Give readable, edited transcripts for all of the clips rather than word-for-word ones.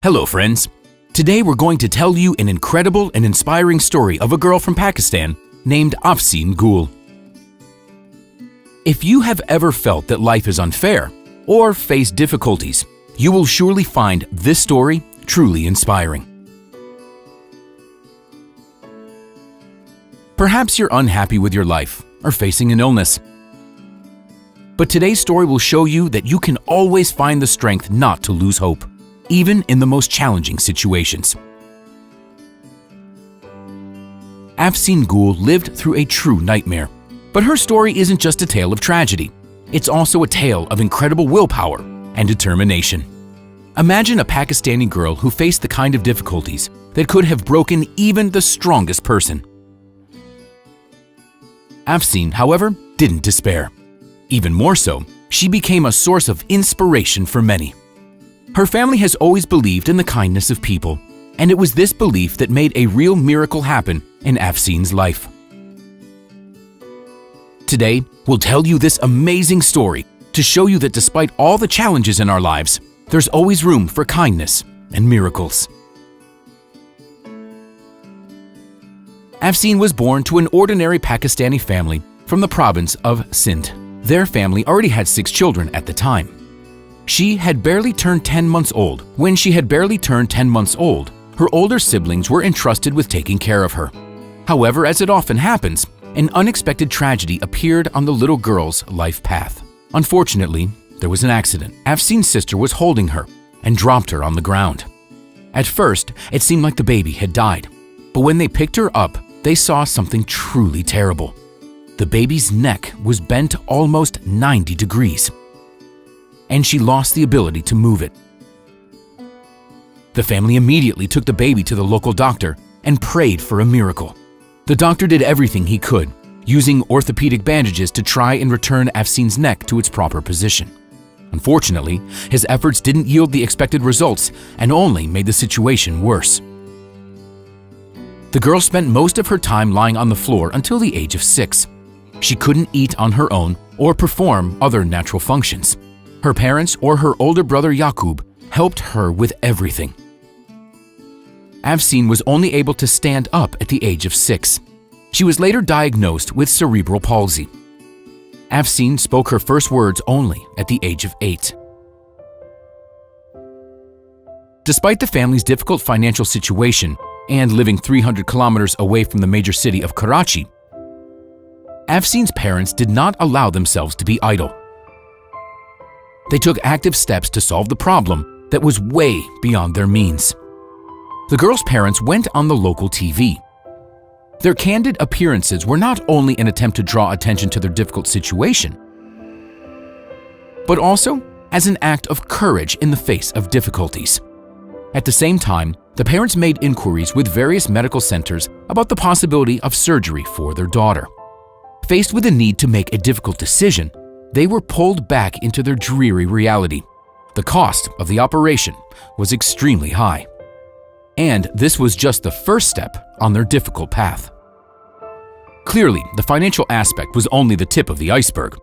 Hello friends! Today we're going to tell you an incredible and inspiring story of a girl from Pakistan named Afsheen Gul. If you have ever felt that life is unfair or faced difficulties, you will surely find this story truly inspiring. Perhaps you're unhappy with your life or facing an illness. But today's story will show you that you can always find the strength not to lose hope, even in the most challenging situations. Afsheen Gul lived through a true nightmare, but her story isn't just a tale of tragedy. It's also a tale of incredible willpower and determination. Imagine a Pakistani girl who faced the kind of difficulties that could have broken even the strongest person. Afsheen, however, didn't despair. Even more so, she became a source of inspiration for many. Her family has always believed in the kindness of people, and it was this belief that made a real miracle happen in Afsheen's life. Today, we'll tell you this amazing story to show you that despite all the challenges in our lives, there's always room for kindness and miracles. Afsheen was born to an ordinary Pakistani family from the province of Sindh. Their family already had 6 children at the time. She had barely turned 10 months old. When she had barely turned 10 months old, her older siblings were entrusted with taking care of her. However, as it often happens, an unexpected tragedy appeared on the little girl's life path. Unfortunately, there was an accident. Afsheen's sister was holding her and dropped her on the ground. At first, it seemed like the baby had died, but when they picked her up, they saw something truly terrible. The baby's neck was bent almost 90 degrees. And she lost the ability to move it. The family immediately took the baby to the local doctor and prayed for a miracle. The doctor did everything he could, using orthopedic bandages to try and return Afsheen's neck to its proper position. Unfortunately, his efforts didn't yield the expected results and only made the situation worse. The girl spent most of her time lying on the floor until the age of 6. She couldn't eat on her own or perform other natural functions. Her parents or her older brother Yaqub helped her with everything. Afsheen was only able to stand up at the age of 6. She was later diagnosed with cerebral palsy. Afsheen spoke her first words only at the age of 8. Despite the family's difficult financial situation and living 300 kilometers away from the major city of Karachi, Afsheen's parents did not allow themselves to be idle. They took active steps to solve the problem that was way beyond their means. The girl's parents went on the local TV. Their candid appearances were not only an attempt to draw attention to their difficult situation, but also as an act of courage in the face of difficulties. At the same time, the parents made inquiries with various medical centers about the possibility of surgery for their daughter. Faced with the need to make a difficult decision, they were pulled back into their dreary reality. The cost of the operation was extremely high. And this was just the first step on their difficult path. Clearly, the financial aspect was only the tip of the iceberg.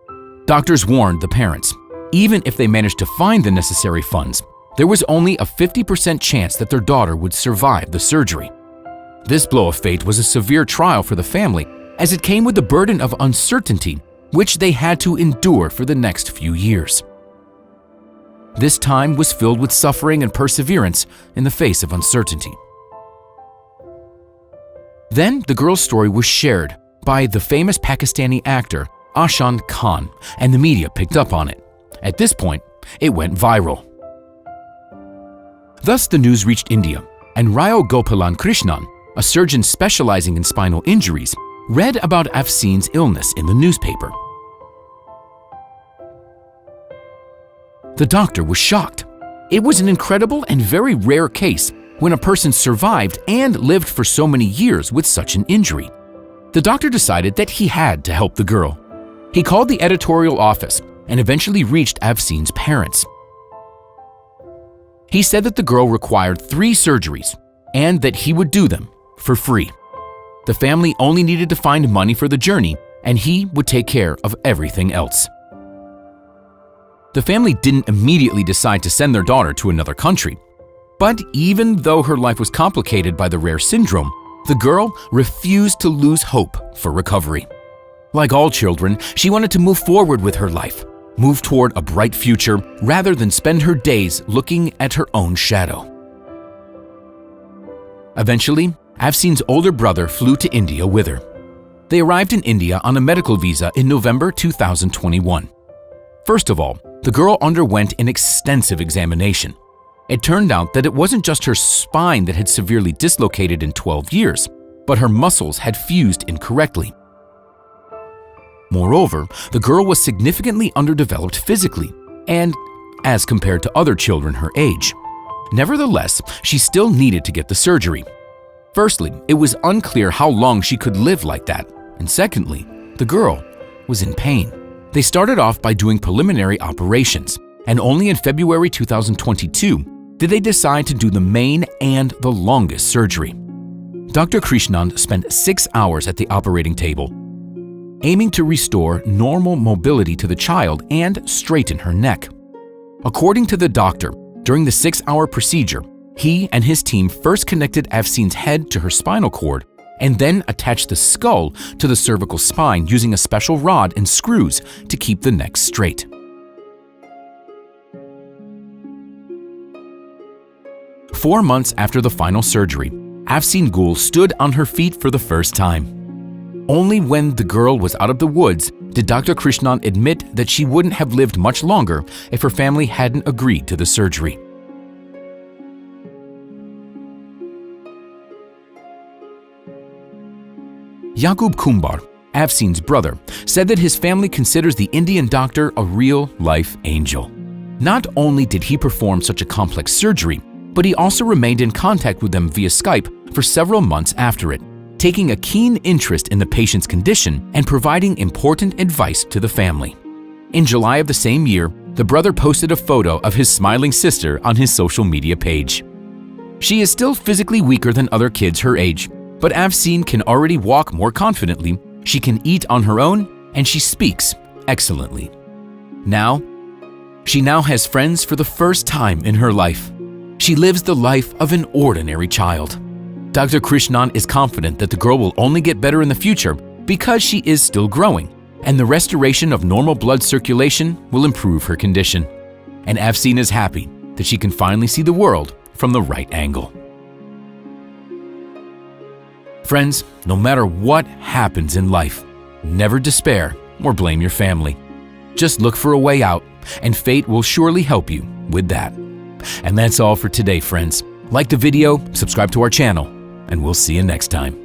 Doctors warned the parents, even if they managed to find the necessary funds, there was only a 50% chance that their daughter would survive the surgery. This blow of fate was a severe trial for the family, as it came with the burden of uncertainty which they had to endure for the next few years. This time was filled with suffering and perseverance in the face of uncertainty. Then the girl's story was shared by the famous Pakistani actor Afsheen Gul, and the media picked up on it. At this point, it went viral. Thus the news reached India, and Rao Gopalan Krishnan, a surgeon specializing in spinal injuries, read about Afsheen's illness in the newspaper. The doctor was shocked. It was an incredible and very rare case when a person survived and lived for so many years with such an injury. The doctor decided that he had to help the girl. He called the editorial office and eventually reached Afsheen's parents. He said that the girl required 3 surgeries and that he would do them for free. The family only needed to find money for the journey, and he would take care of everything else. The family didn't immediately decide to send their daughter to another country. But even though her life was complicated by the rare syndrome, the girl refused to lose hope for recovery. Like all children, she wanted to move forward with her life, move toward a bright future rather than spend her days looking at her own shadow. Eventually, Afsheen's older brother flew to India with her. They arrived in India on a medical visa in November 2021. First of all, the girl underwent an extensive examination. It turned out that it wasn't just her spine that had severely dislocated in 12 years, but her muscles had fused incorrectly. Moreover, the girl was significantly underdeveloped physically, and as compared to other children her age. Nevertheless, she still needed to get the surgery. Firstly, it was unclear how long she could live like that, and secondly, the girl was in pain. They started off by doing preliminary operations, and only in February 2022 did they decide to do the main and the longest surgery. Dr. Krishnan spent 6 hours at the operating table, aiming to restore normal mobility to the child and straighten her neck. According to the doctor, during the 6-hour procedure, he and his team first connected Afsheen's head to her spinal cord and then attached the skull to the cervical spine using a special rod and screws to keep the neck straight. Four months after the final surgery, Afsheen Gul stood on her feet for the first time. Only when the girl was out of the woods did Dr. Krishnan admit that she wouldn't have lived much longer if her family hadn't agreed to the surgery. Yaqub Kumbar, Afsheen's brother, said that his family considers the Indian doctor a real-life angel. Not only did he perform such a complex surgery, but he also remained in contact with them via Skype for several months after it, taking a keen interest in the patient's condition and providing important advice to the family. In July of the same year, the brother posted a photo of his smiling sister on his social media page. She is still physically weaker than other kids her age, but Afsheen can already walk more confidently, she can eat on her own, and she speaks excellently. She now has friends for the first time in her life. She lives the life of an ordinary child. Dr. Krishnan is confident that the girl will only get better in the future because she is still growing, and the restoration of normal blood circulation will improve her condition. And Afsheen is happy that she can finally see the world from the right angle. Friends, no matter what happens in life, never despair or blame your family. Just look for a way out, and fate will surely help you with that. And that's all for today, friends. Like the video, subscribe to our channel, and we'll see you next time.